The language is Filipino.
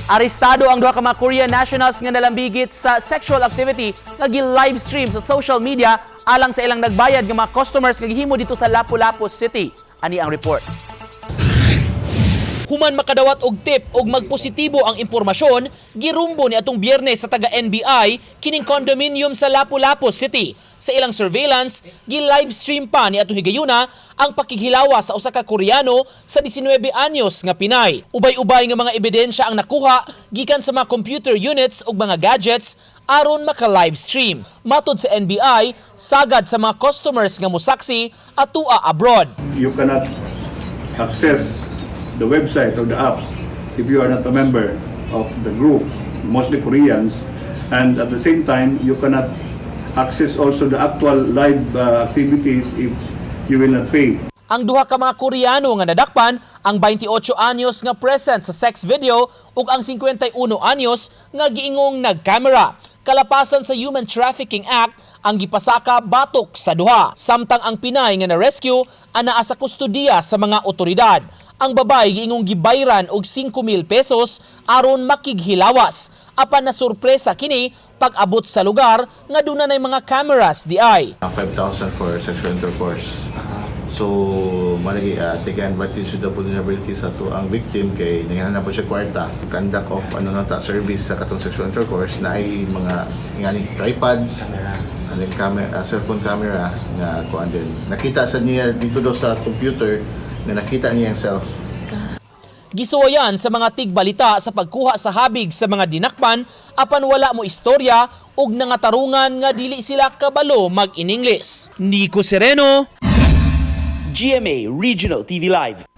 Arestado ang duha ka mga Korean nationals nga nalambigit sa sexual activity nga gi-live stream sa social media alang sa ilang nagbayad nga mga customers nga gihimo dito sa Lapu-Lapu City. Ani ang report. Human makadawat og tip og magpositibo ang impormasyon, girumbo ni atong Biyernes sa taga NBI kining condominium sa Lapu-Lapu City. Sa ilang surveillance, gi-live stream pa ni atong higayuna ang pakighilawa sa usa ka Koreano sa 19 anyos nga Pinay. Ubay-ubay nga mga ebidensya ang nakuha gikan sa mga computer units ug mga gadgets aron maka-live stream. Matod sa NBI, sagad sa mga customers nga mosaksi atua abroad. You cannot access the website or the apps if you are not a member of the group, mostly Koreans, and at the same time you cannot access also the actual live activities if you will not pay. Ang duha ka mga Koreano nga nadakpan, ang 28 anyos nga present sa sex video ug ang 51 anyos nga giingong nagkamera. Kalapasan sa Human Trafficking Act ang gipasaka batok sa duha. Samtang ang Pinay nga na-rescue anaa sa kustudiya sa mga otoridad. Ang babay giingong gibayran og 5,000 pesos aron makighilawas. Apan na sorpresa kini pag-abot sa lugar nga duna nay mga cameras di ay. 5,000 for sexual intercourse. So, malagi take advantage of the vulnerability sa to ang victim kay nangyana po siya kwarta. Conduct of service sa katong sexual intercourse na ay mga ingani tripods, camera, cellphone camera nga kuan din. Nakita sa niya dito daw sa computer na nakita niya ang self. Gisuwayan sa mga tigbalita sa pagkuha sa habig sa mga dinakpan apan wala mo istorya ug nangatarungan nga dili sila kabalo mag-in English. Nico Sereno, GMA Regional TV Live.